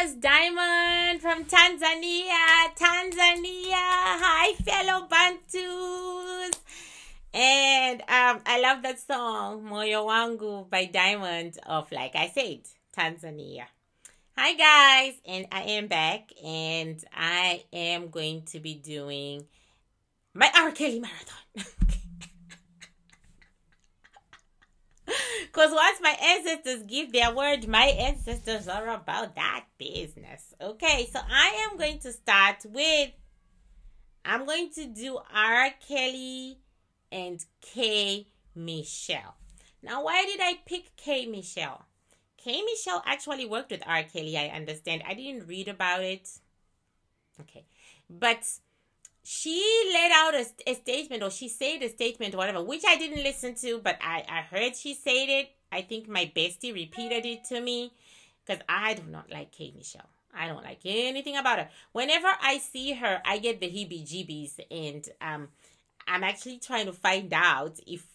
was Diamond from Tanzania. Hi, fellow Bantus. And I love that song, Moyo Wangu by Diamond of, like I said, Tanzania. Hi, guys. And I am back. And I am going to be doing my R. Kelly marathon. Because once my ancestors give their word, my ancestors are about that business. Okay, so I am going to start with, I'm going to do R. Kelly and K.Michele. Now, why did I pick K.Michele? K.Michele actually worked with R. Kelly, I understand. I didn't read about it. Okay, but she let out a statement, or she said a statement or whatever, which I didn't listen to, but I heard she said it. I think my bestie repeated it to me, because I do not like K.Michele. I don't like anything about her. Whenever I see her, I get the heebie-jeebies, and I'm actually trying to find out if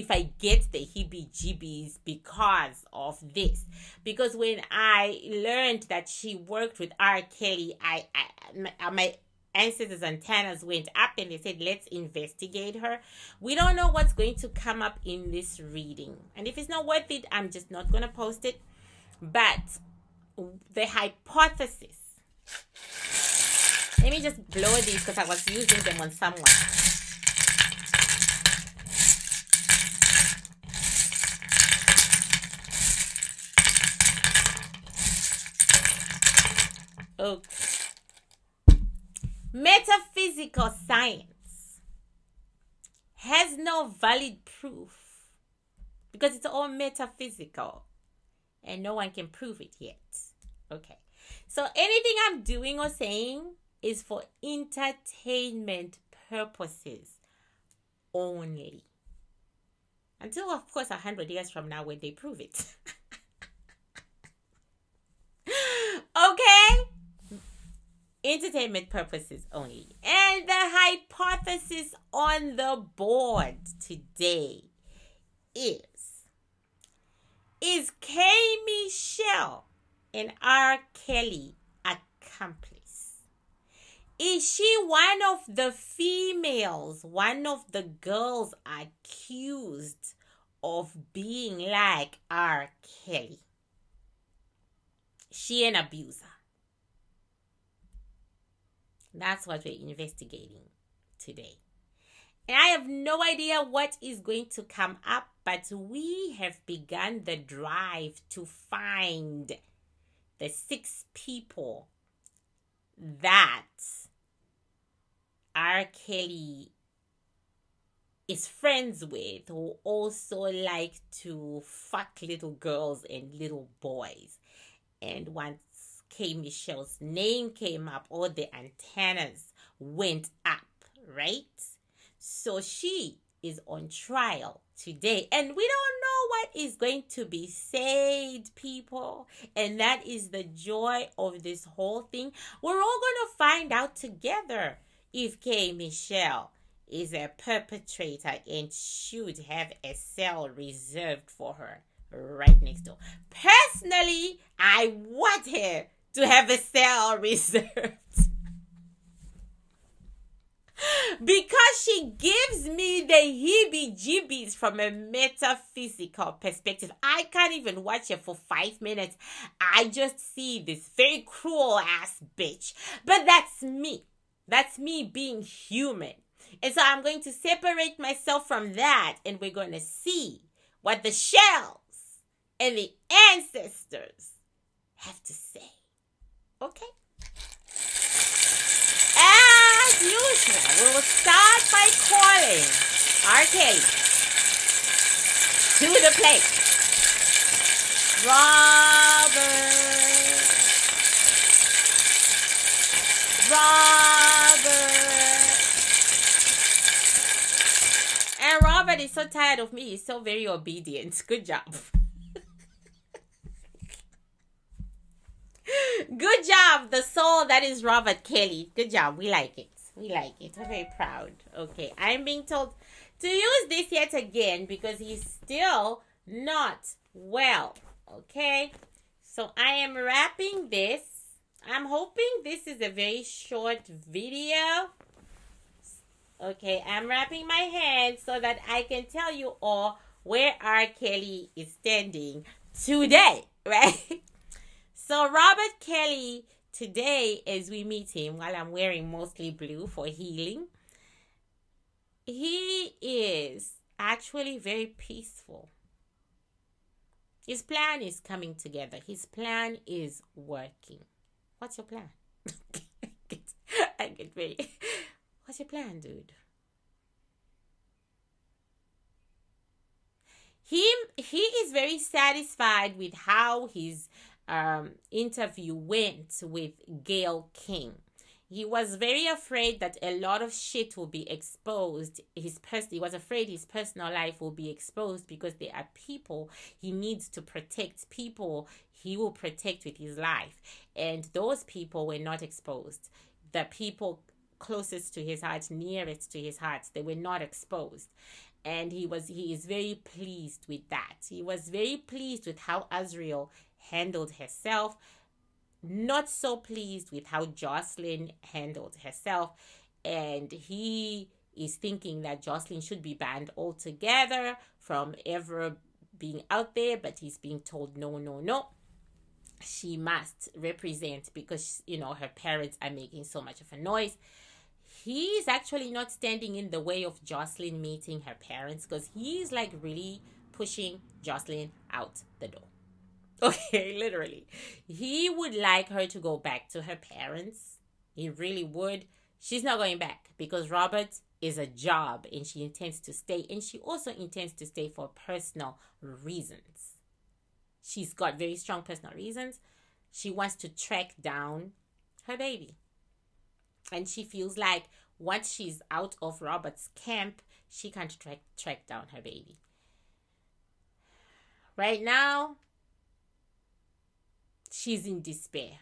I get the heebie-jeebies because of this. Because when I learned that she worked with R. Kelly, my ancestors' antennas went up and they said, let's investigate her. We don't know what's going to come up in this reading. And if it's not worth it, I'm just not going to post it. But the hypothesis. Let me just blow these because I was using them on someone. Okay. Metaphysical science has no valid proof because it's all metaphysical and no one can prove it yet. Okay. So anything I'm doing or saying is for entertainment purposes only. Until, of course, 100 years from now when they prove it. Okay? Entertainment purposes only. And the hypothesis on the board today is K.Michele and R. Kelly accomplice? Is she one of the females, one of the girls accused of being like R. Kelly? She an abuser? That's what we're investigating today. And I have no idea what is going to come up, but we have begun the drive to find the 6 people that R. Kelly is friends with, who also like to fuck little girls and little boys. And once K.Michele's name came up, all the antennas went up, right? So she is on trial today, and we don't know what is going to be said, people. And that is the joy of this whole thing. We're all going to find out together if K.Michele is a perpetrator and should have a cell reserved for her right next door. Personally, I want her to have a cell reserved. Because she gives me the heebie-jeebies from a metaphysical perspective. I can't even watch her for 5 minutes. I just see this very cruel ass bitch. But that's me. That's me being human. And so I'm going to separate myself from that, and we're going to see what the shells and the ancestors have to say. Okay? As usual, we will start by calling R. Kelly to the plate. Robert. And Robert is so tired of me. He's so very obedient. Good job. Good job, the soul that is Robert Kelly. Good job. We like it. We like it. We're very proud. Okay, I'm being told to use this yet again because he's still not well. Okay, so I am wrapping this I'm hoping this is a very short video. Okay, I'm wrapping my hands so that I can tell you all where R. Kelly is standing today, right? So Robert Kelly, today as we meet him, while I'm wearing mostly blue for healing, he is actually very peaceful. His plan is coming together. His plan is working. What's your plan? I get very... What's your plan, dude? He is very satisfied with how his interview went with Gayle King. He was very afraid that a lot of shit will be exposed. He was afraid his personal life will be exposed because there are people he needs to protect. People he will protect with his life. And those people were not exposed. The people closest to his heart, nearest to his heart, they were not exposed. And he is very pleased with that. He was very pleased with how Azriel handled herself. Not so pleased with how Jocelyn handled herself. And he is thinking that Jocelyn should be banned altogether from ever being out there. But he's being told, no, no, no. She must represent because, you know, her parents are making so much of a noise. He's actually not standing in the way of Jocelyn meeting her parents because he's like really pushing Jocelyn out the door. Okay, literally. He would like her to go back to her parents. He really would. She's not going back because Robert is a job and she intends to stay. And she also intends to stay for personal reasons. She's got very strong personal reasons. She wants to track down her baby. And she feels like once she's out of Robert's camp, she can't track down her baby. Right now, she's in despair.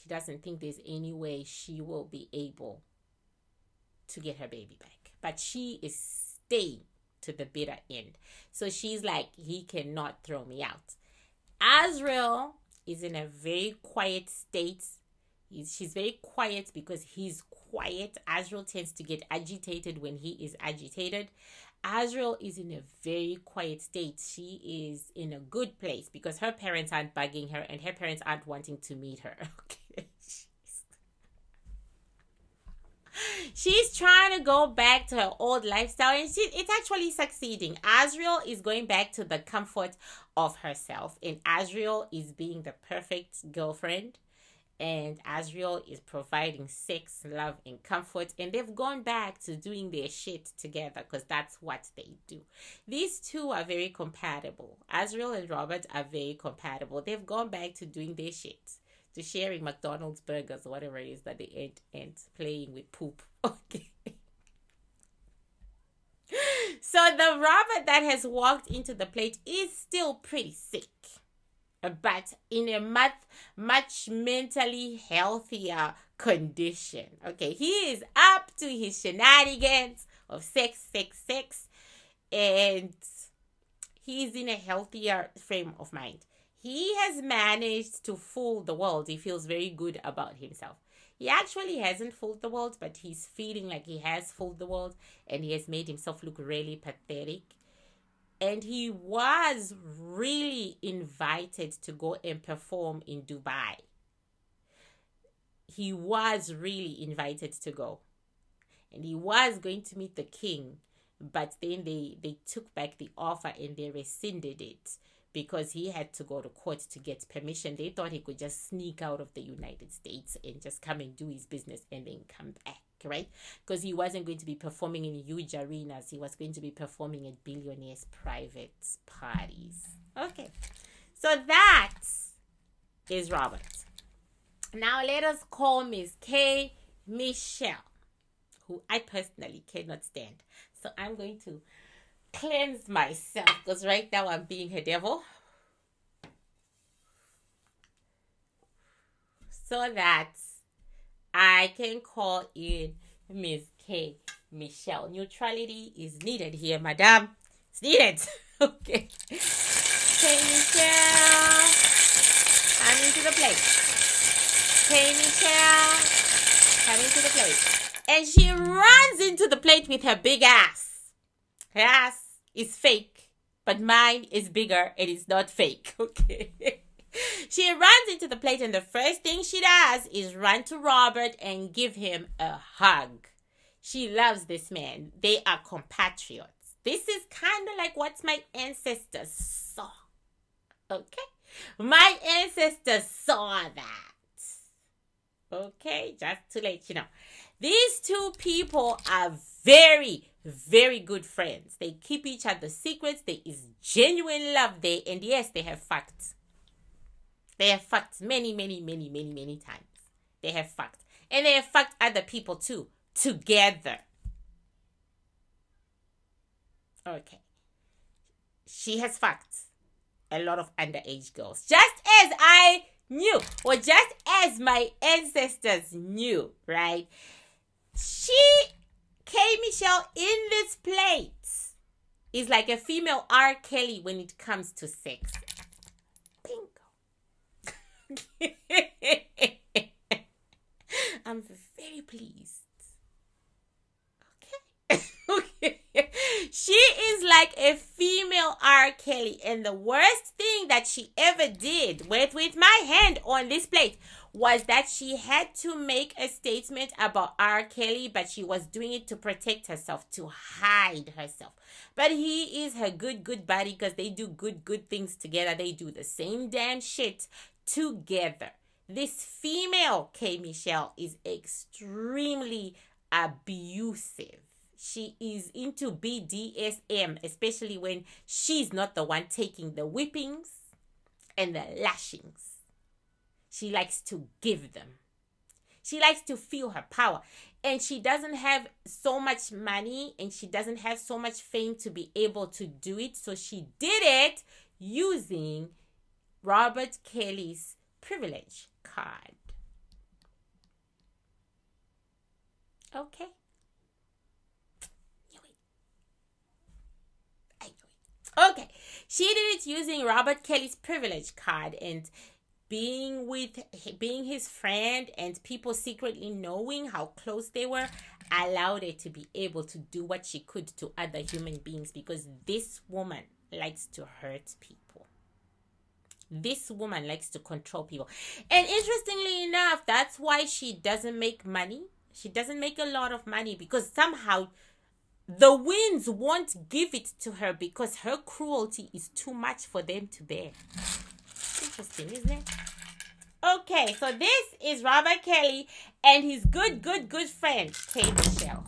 She doesn't think there's any way she will be able to get her baby back. But she is staying to the bitter end. So she's like, he cannot throw me out. Azriel is in a very quiet state. She's very quiet because he's quiet. Azriel tends to get agitated when he is agitated. Azriel is in a very quiet state. She is in a good place because her parents aren't bugging her and her parents aren't wanting to meet her. Okay. She's trying to go back to her old lifestyle and it's actually succeeding. Azriel is going back to the comfort of herself and Azriel is being the perfect girlfriend. And Azriel is providing sex, love, and comfort. And they've gone back to doing their shit together because that's what they do. These two are very compatible. Azriel and Robert are very compatible. They've gone back to doing their shit. To sharing McDonald's burgers or whatever it is that they ate and playing with poop. Okay. So the Robert that has walked into the plate is still pretty sick. But in a much mentally healthier condition. Okay, he is up to his shenanigans of sex. And he's in a healthier frame of mind. He has managed to fool the world. He feels very good about himself. He actually hasn't fooled the world, but he's feeling like he has fooled the world. And he has made himself look really pathetic. And he was really invited to go and perform in Dubai. He was really invited to go. And he was going to meet the king. But then they took back the offer and they rescinded it. Because he had to go to court to get permission. They thought he could just sneak out of the United States and just come and do his business and then come back. Right? Because he wasn't going to be performing in huge arenas. He was going to be performing at billionaires' private parties. Okay. So that is Robert. Now let us call Miss K.Michele, who I personally cannot stand. So I'm going to cleanse myself because right now I'm being her devil. So that I can call in Miss K.Michele. Neutrality is needed here, madam. It's needed. Okay. K.Michele. I'm into the place. K.Michele coming to the plate. And she runs into the plate with her big ass. Her ass is fake, but mine is bigger and it's not fake. Okay. She runs into the plate and the first thing she does is run to Robert and give him a hug. She loves this man. They are compatriots. This is kind of like what my ancestors saw. Okay? My ancestors saw that. Okay? Just to let you know. These two people are very, very good friends. They keep each other's secrets. There is genuine love there. And yes, they have fucked. They have fucked many, many, many, many, many times. They have fucked. And they have fucked other people too. Together. Okay. She has fucked a lot of underage girls. Just as I knew. Or just as my ancestors knew. Right? K.Michele in this plate is like a female R. Kelly when it comes to sex. I'm very pleased. Okay. Okay. She is like a female R. Kelly. And the worst thing that she ever did with my hand on this plate was that she had to make a statement about R. Kelly, but she was doing it to protect herself, to hide herself. But he is her good buddy because they do good things together. They do the same damn shit together. This female K.Michele is extremely abusive. She is into BDSM, especially when she's not the one taking the whippings and the lashings. She likes to give them. She likes to feel her power. And she doesn't have so much money and she doesn't have so much fame to be able to do it. So she did it using Robert Kelly's privilege card. Okay. I knew it. Okay. She did it using Robert Kelly's privilege card and being his friend and people secretly knowing how close they were allowed her to be able to do what she could to other human beings because this woman likes to hurt people. This woman likes to control people. And interestingly enough, that's why she doesn't make money. She doesn't make a lot of money because somehow the winds won't give it to her because her cruelty is too much for them to bear. Interesting, isn't it? Okay, so this is Robert Kelly and his good friend, K.Michele.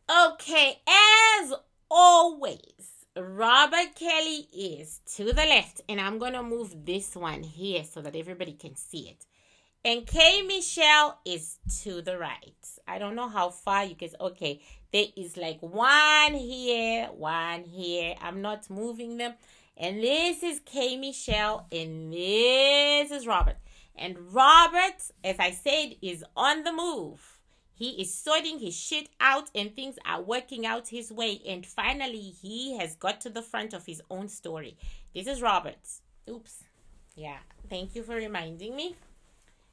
Okay, as always, Robert Kelly is to the left. And I'm going to move this one here so that everybody can see it. And K.Michele is to the right. I don't know how far you can... Okay, there is like one here. I'm not moving them. And this is K.Michele and this is Robert. And Robert, as I said, is on the move. He is sorting his shit out and things are working out his way. And finally, he has got to the front of his own story. This is Robert. Oops. Yeah, thank you for reminding me.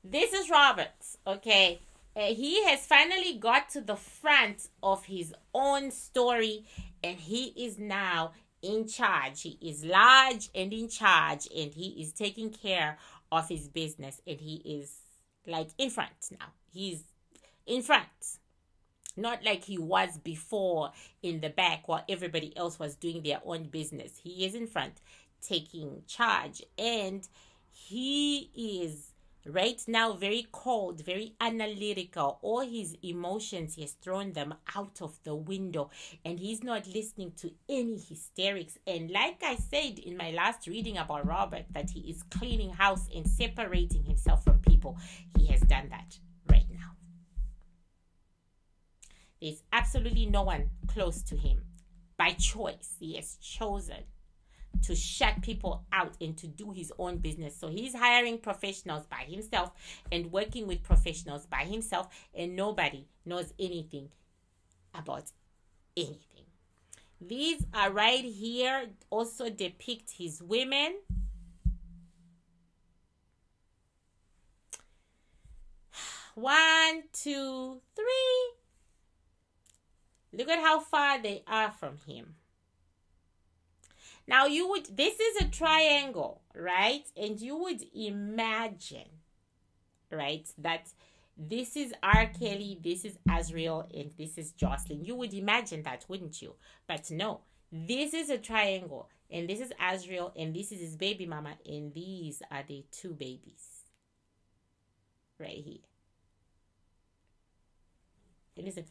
This is Robert, okay? He has finally got to the front of his own story and he is now in charge. He is large and in charge and he is taking care of his business and he is like in front now. He's in front. Not like he was before in the back while everybody else was doing their own business. He is in front taking charge and he is right now very cold, very analytical. All his emotions, he has thrown them out of the window and he's not listening to any hysterics. And like I said in my last reading about Robert, that he is cleaning house and separating himself from people. He has done that right now. There's absolutely no one close to him. By choice, he has chosen to shut people out and to do his own business. So he's hiring professionals by himself and working with professionals by himself, and nobody knows anything about anything. These are right here. Also depict his women. One, two, three. Look at how far they are from him. Now this is a triangle, right? And you would imagine, right, that this is R. Kelly, this is Azriel, and this is Jocelyn. You would imagine that, wouldn't you? But no, this is a triangle, and this is Azriel, and this is his baby mama, and these are the two babies. Right here. And listen,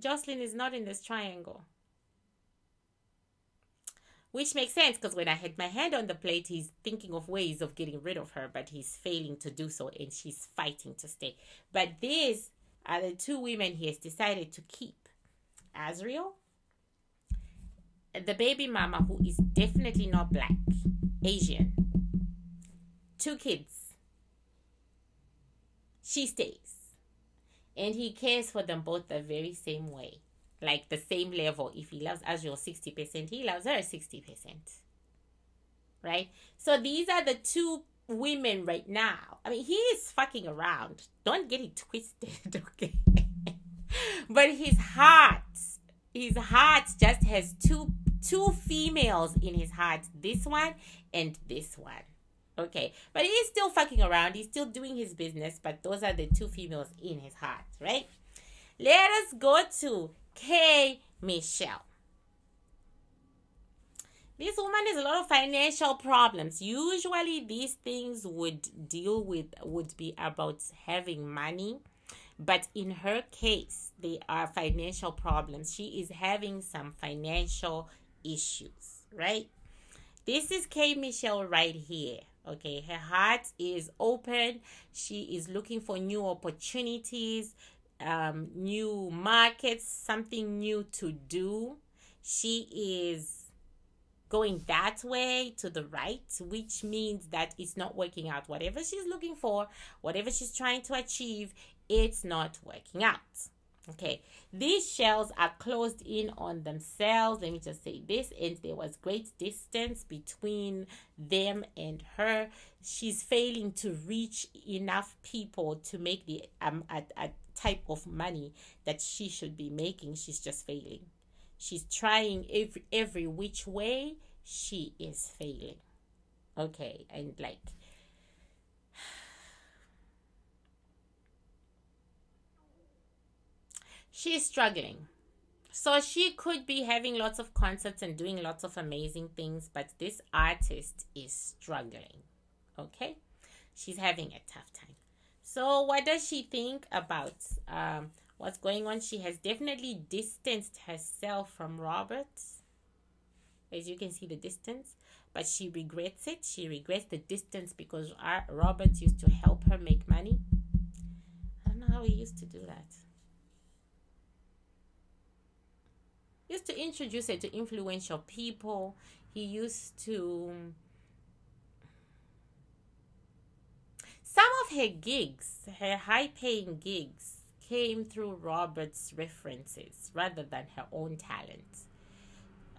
Jocelyn is not in this triangle. Which makes sense, because when I had my hand on the plate, he's thinking of ways of getting rid of her, but he's failing to do so, and she's fighting to stay. But these are the two women he has decided to keep. Azriel, the baby mama, who is definitely not black, Asian. 2 kids. She stays. And he cares for them both the very same way. Like the same level. If he loves Azriel 60%, he loves her 60%. Right? So these are the 2 women right now. I mean, he is fucking around. Don't get it twisted, okay? But his heart just has two females in his heart. This one and this one. Okay, but he's still fucking around. He's still doing his business, but those are the 2 females in his heart, right? Let us go to K.Michele. This woman has a lot of financial problems. Usually these things would be about having money. But in her case, they are financial problems. She is having some financial issues, right? This is K.Michele right here. Okay, her heart is open. She is looking for new opportunities, new markets, something new to do. She is going that way to the right, which means that it's not working out. Whatever she's looking for, whatever she's trying to achieve, it's not working out. Okay, these shells are closed in on themselves. Let me just say this, and there was great distance between them and her. She's failing to reach enough people to make the a type of money that she should be making. She's just failing. She's trying every which way. She is failing. Okay, and like, she's struggling. So she could be having lots of concerts and doing lots of amazing things, but this artist is struggling. Okay? She's having a tough time. So what does she think about what's going on? She has definitely distanced herself from Robert. As you can see, the distance. But she regrets it. She regrets the distance because Robert used to help her make money. I don't know how he used to do that. He used to introduce her to influential people. He used to... Some of her gigs, her high-paying gigs, came through Robert's references rather than her own talent.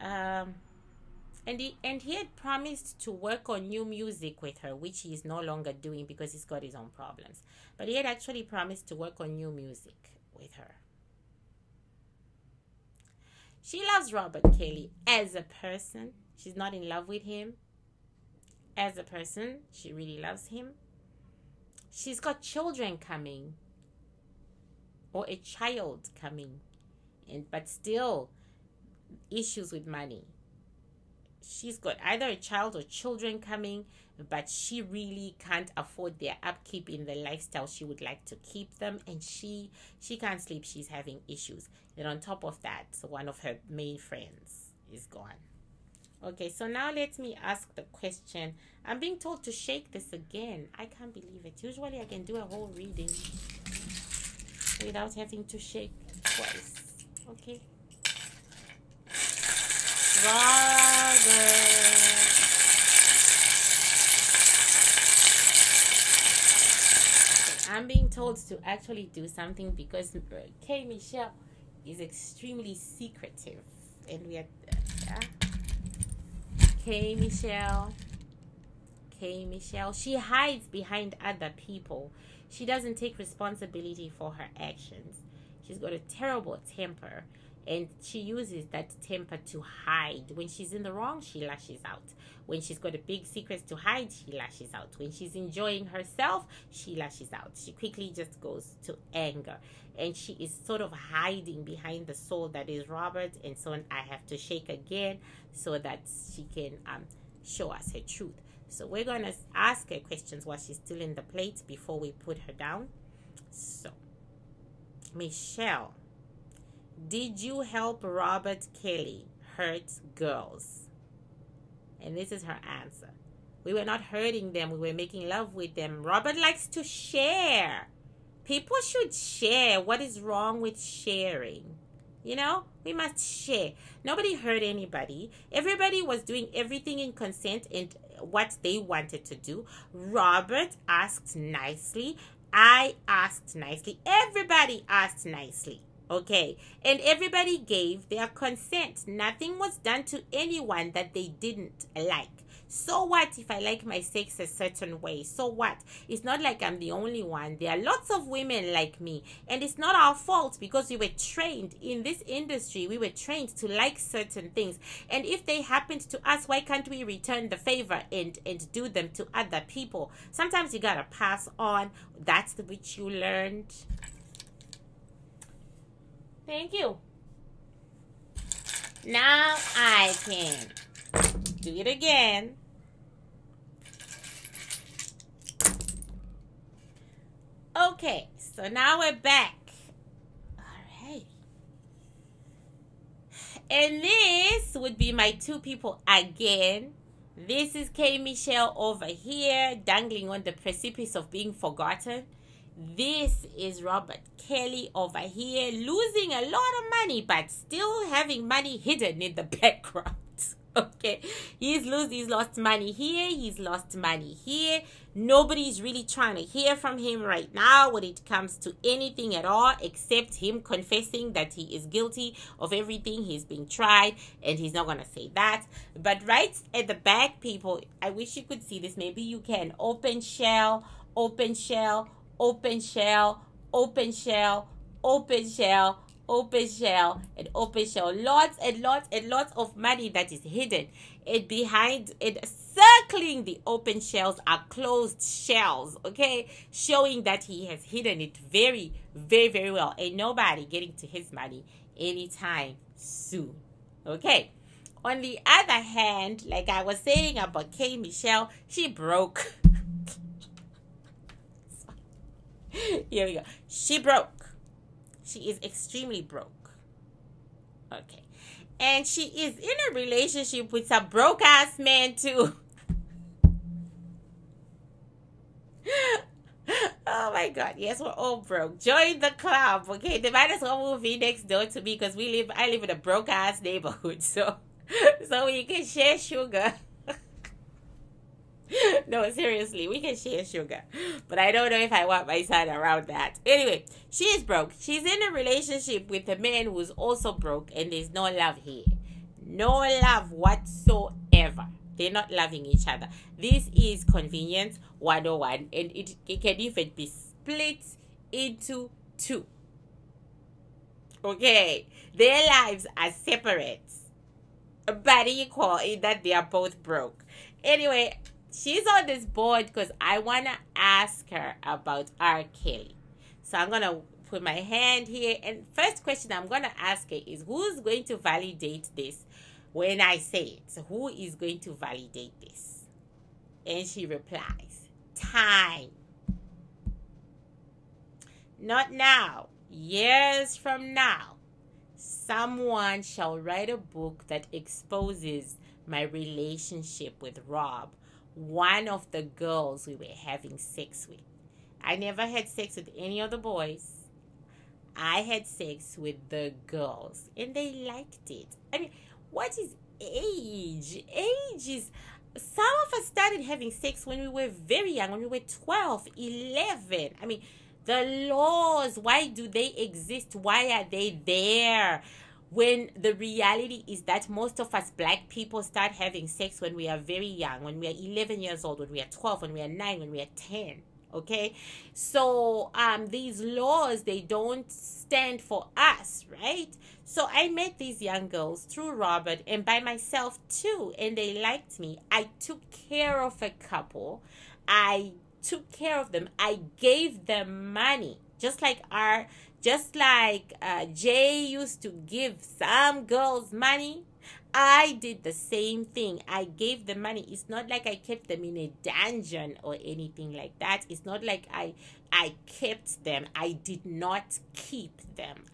And he had promised to work on new music with her, which he is no longer doing because he's got his own problems. But he had actually promised to work on new music with her. She loves Robert Kelly as a person. She's not in love with him. As a person, she really loves him. She's got children coming. Or a child coming. But still, issues with money. She's got either a child or children coming, but she really can't afford their upkeep in the lifestyle she would like to keep them, and she can't sleep. She's having issues. And on top of that, one of her main friends is gone. Okay, so now let me ask the question. I'm being told to shake this again. I can't believe it. Usually I can do a whole reading without having to shake twice. Okay. I'm being told to actually do something because K.Michele is extremely secretive. And we are K.Michele. K.Michele. She hides behind other people. She doesn't take responsibility for her actions. She's got a terrible temper, and she uses that temper to hide. When she's in the wrong, she lashes out. When she's got a big secret to hide, she lashes out. When she's enjoying herself, she lashes out. She quickly just goes to anger, and she is sort of hiding behind the soul that is Robert. And so I have to shake again so that she can show us her truth. So we're going to ask her questions while she's still in the plate before we put her down. So, Michelle, did you help Robert Kelly hurt girls? And this is her answer. We were not hurting them. We were making love with them. Robert likes to share. People should share. What is wrong with sharing? You know, we must share. Nobody hurt anybody. Everybody was doing everything in consent and what they wanted to do. Robert asked nicely. I asked nicely. Everybody asked nicely. Okay. And everybody gave their consent. Nothing was done to anyone that they didn't like. So what if I like my sex a certain way? So what? It's not like I'm the only one. There are lots of women like me. And it's not our fault because we were trained in this industry. We were trained to like certain things. And if they happened to us, why can't we return the favor and do them to other people? Sometimes you gotta pass on. That's the which you learned. Thank you. Now I can do it again. Okay, so now we're back. All right. And this would be my two people again. This is K.Michele over here, dangling on the precipice of being forgotten. This is Robert Kelly over here, losing a lot of money, but still having money hidden in the background. Okay, he's lost money here, he's lost money here. Nobody's really trying to hear from him right now when it comes to anything at all, except him confessing that he is guilty of everything. He's being tried, and he's not going to say that. But right at the back, people, I wish you could see this. Maybe you can. Open shell, open shell, open shell, open shell, open shell, open shell, and open shell. Lots and lots and lots of money that is hidden. And behind it, circling the open shells are closed shells, okay? Showing that he has hidden it very, very, very well. Ain't nobody getting to his money anytime soon, okay? On the other hand, like I was saying about K.Michele, she broke. Here we go. She broke. She is extremely broke. Okay. And she is in a relationship with a broke-ass man, too. Oh, my God. Yes, we're all broke. Join the club, okay? They might as well move in next door to me because I live in a broke-ass neighborhood. So we can share sugar. No, seriously, we can share sugar. But I don't know if I want my son around that. Anyway, she is broke. She's in a relationship with a man who's also broke, and there's no love here. No love whatsoever. They're not loving each other. This is convenience 101, and it can even be split into two. Okay, their lives are separate, but equal in that they are both broke. Anyway, she's on this board because I want to ask her about R. Kelly. So I'm going to put my hand here. And first question I'm going to ask her is, who's going to validate this when I say it? So who is going to validate this? And she replies, time. Not now. Years from now, someone shall write a book that exposes my relationship with Rob, one of the girls we were having sex with. I never had sex with any of the boys. I had sex with the girls, and they liked it. I mean, what is age? Age is... Some of us started having sex when we were very young, when we were 12, 11. I mean, The laws, why do they exist? Why are they there? When the reality is that most of us black people start having sex when we are very young, when we are 11 years old, when we are 12, when we are 9, when we are 10. Okay, so these laws, they don't stand for us, right? So I met these young girls through Robert and by myself too, and they liked me. I took care of a couple. I took care of them. I gave them money, just like Jay used to give some girls money. I did the same thing. I gave them money. It's not like I kept them in a dungeon or anything like that. It's not like I kept them. I did not keep them.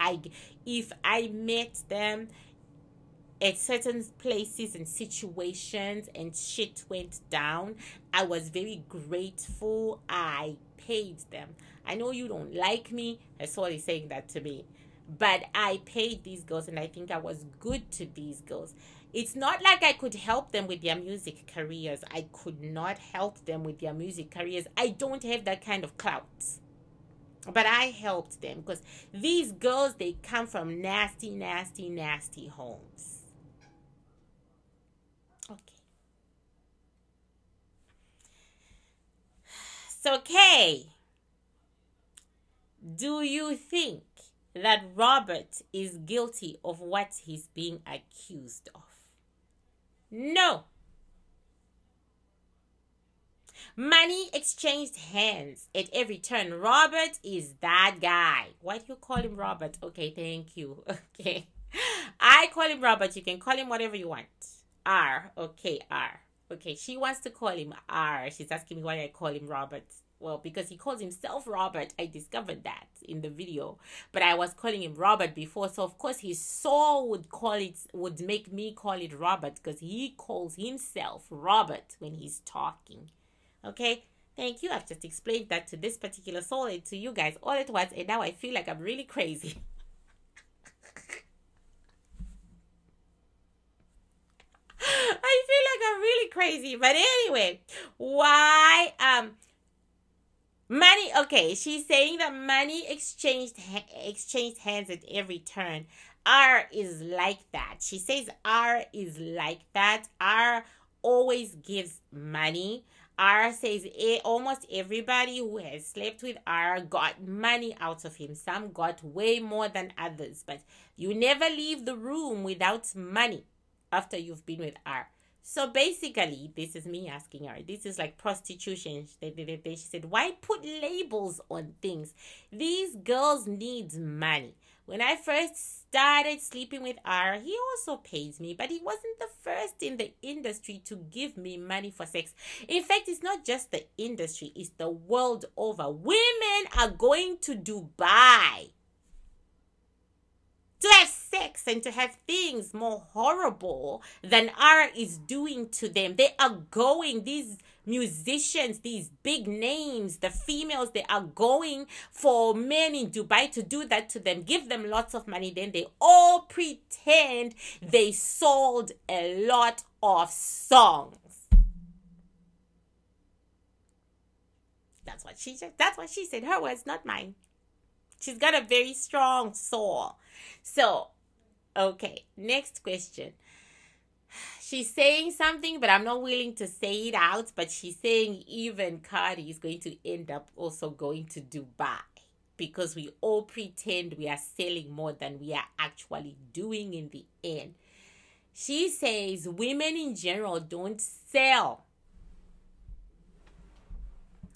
If I met them at certain places and situations and shit went down, I was very grateful. I paid them. I know you don't like me. That's why he's saying that to me. But I paid these girls, and I think I was good to these girls. It's not like I could help them with their music careers. I could not help them with their music careers. I don't have that kind of clout. But I helped them because these girls, they come from nasty, nasty, nasty homes. Okay. So, Kay, do you think that Robert is guilty of what he's being accused of? No. Money exchanged hands at every turn. Robert is that guy. Why do you call him Robert? Okay, thank you. Okay. I call him Robert. You can call him whatever you want. R. Okay, R. Okay, she wants to call him R. She's asking me why I call him Robert. Well, because he calls himself Robert. I discovered that in the video. But I was calling him Robert before. So, of course, his soul would make me call it Robert because he calls himself Robert when he's talking. Okay? Thank you. I've just explained that to this particular soul and to you guys all at once. And now I feel like I'm really crazy. I feel like I'm really crazy. But anyway, why... money, okay, she's saying that money exchanged hands at every turn. R is like that. She says R is like that. R always gives money. R says almost everybody who has slept with R got money out of him. Some got way more than others. But you never leave the room without money after you've been with R. So basically, this is me asking her. This is like prostitution. She said, why put labels on things? These girls need money. When I first started sleeping with R, he also paid me, but he wasn't the first in the industry to give me money for sex. In fact, it's not just the industry, it's the world over. Women are going to Dubai to have sex and to have things more horrible than R is doing to them. They are going, these musicians, these big names, the females, they are going for men in Dubai to do that to them, give them lots of money. Then they all pretend they sold a lot of songs. That's what she said. That's what she said. Her words, not mine. She's got a very strong soul. So, okay, next question. She's saying something, but I'm not willing to say it out. But she's saying even Cardi is going to end up also going to Dubai because we all pretend we are selling more than we are actually doing in the end. She says women in general don't sell.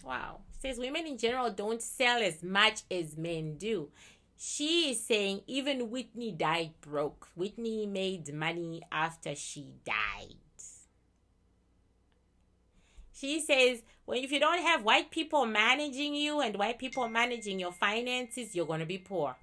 Wow. She says women in general don't sell as much as men do. She is saying even Whitney died broke. Whitney made money after she died. She says, well, if you don't have white people managing you and white people managing your finances, you're going to be poor.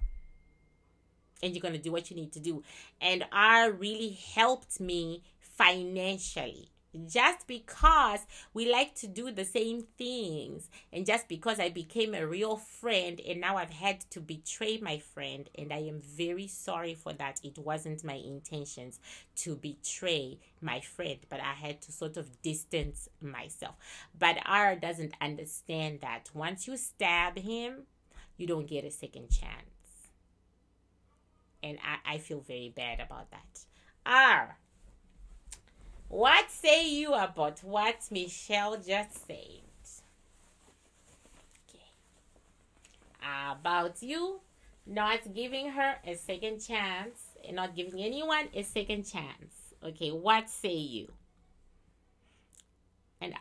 And you're going to do what you need to do. And R really helped me financially. Just because we like to do the same things, and just because I became a real friend and now I've had to betray my friend, and I am very sorry for that. It wasn't my intentions to betray my friend, but I had to sort of distance myself. But R doesn't understand that once you stab him, you don't get a second chance. And I feel very bad about that. R, what say you about what Michelle just said? Okay. About you not giving her a second chance and not giving anyone a second chance. Okay, what say you? And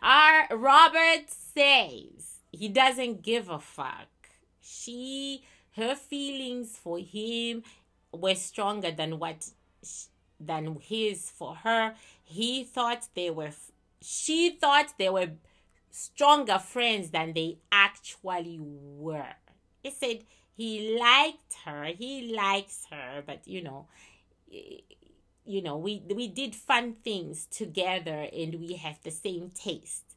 Robert says he doesn't give a fuck. Her feelings for him were stronger than his for her. She thought they were stronger friends than they actually were. He said he liked her. He likes her, but we did fun things together and we have the same taste.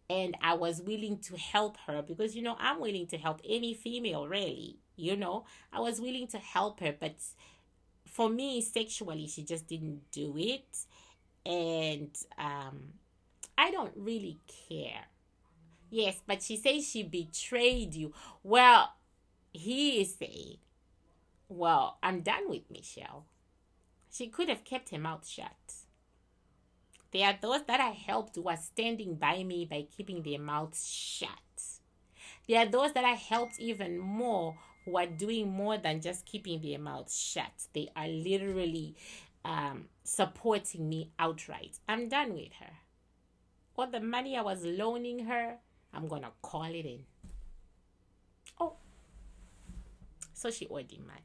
And I was willing to help her because, I'm willing to help any female, really. I was willing to help her, but for me, sexually, she just didn't do it. And I don't really care. Yes, but she says she betrayed you. Well, he is saying, well, I'm done with Michelle. She could have kept her mouth shut. There are those that I helped who are standing by me by keeping their mouths shut. There are those that I helped even more who are doing more than just keeping their mouths shut. They are literally supporting me outright. I'm done with her. All the money I was loaning her, I'm going to call it in. Oh. So she owed him money.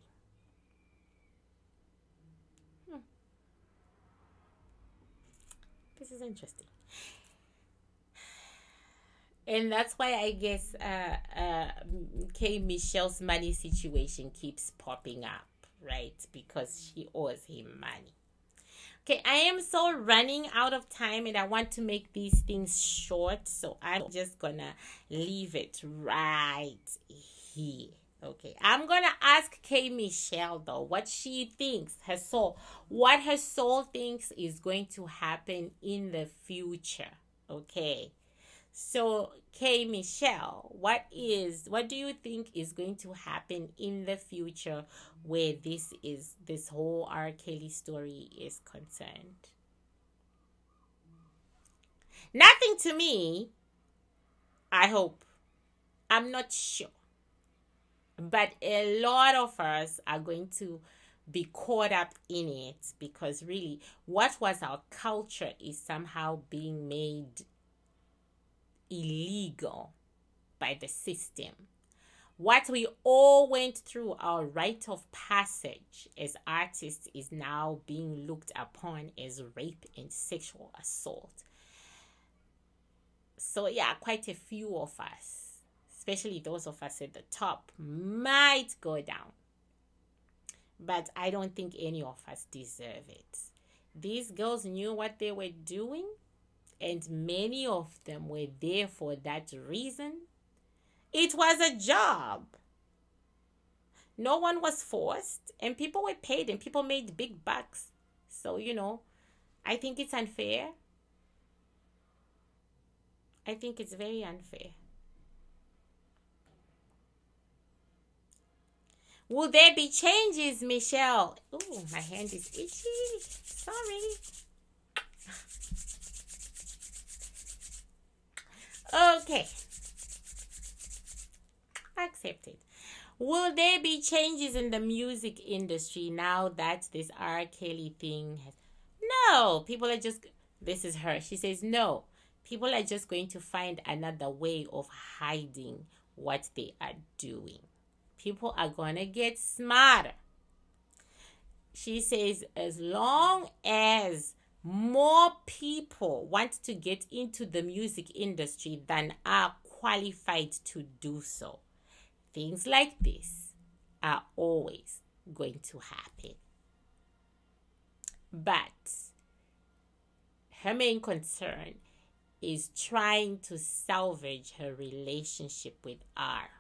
This is interesting. And that's why I guess K.Michele's money situation keeps popping up, right? Because she owes him money. Okay, I am so running out of time and I want to make these things short. So I'm just going to leave it right here. Okay, I'm going to ask K.Michele, though, what she thinks, what her soul thinks is going to happen in the future. Okay, so K.Michele, what do you think is going to happen in the future where this whole R. Kelly story is concerned? Nothing to me, I hope. I'm not sure. But a lot of us are going to be caught up in it because really what was our culture is somehow being made illegal by the system. What we all went through, our rite of passage as artists, is now being looked upon as rape and sexual assault. So yeah, quite a few of us, especially those of us at the top, might go down. But I don't think any of us deserve it. These girls knew what they were doing, and many of them were there for that reason. It was a job. No one was forced, and people were paid, and people made big bucks. So, I think it's unfair. I think it's very unfair. Will there be changes, Michelle? Oh, my hand is itchy. Sorry. Okay. Accepted. Will there be changes in the music industry now that this R. Kelly thing has... No. People are just... This is her. She says, no. People are just going to find another way of hiding what they are doing. People are going to get smarter. She says as long as more people want to get into the music industry than are qualified to do so, things like this are always going to happen. But her main concern is trying to salvage her relationship with R.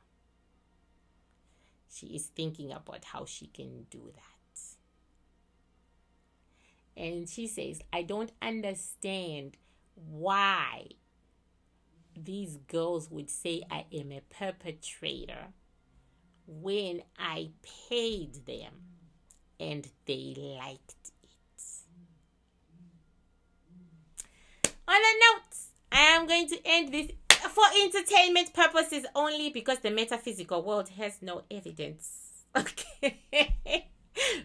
She is thinking about how she can do that. And she says, I don't understand why these girls would say I am a perpetrator when I paid them and they liked it. On a note, I am going to end this for entertainment purposes only, because the metaphysical world has no evidence. Okay.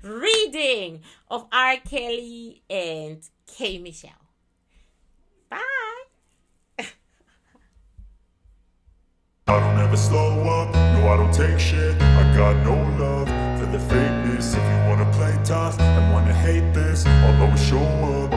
Reading of R. Kelly and K.Michele. Bye. I don't ever slow up, no I don't take shit. I got no love for the fakeness. If you wanna play tough and wanna hate this, I'll always show up.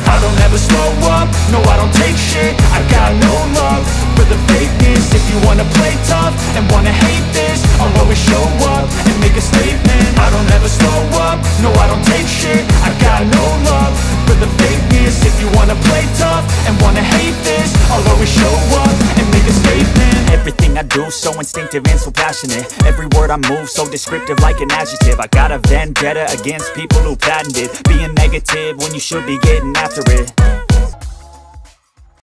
I don't ever slow up, no I don't take shit. I got no love for the fakeness. If you wanna play tough and wanna hate this, I'll always show up and make a statement. I don't ever slow up, no I don't take shit. I got no love for the fakeness. If you wanna play tough and wanna hate this, I'll always show up and make a statement. Everything I do so instinctive and so passionate. Every word I move so descriptive like an adjective. I got a vendetta against people who patented being negative when you should be getting after it.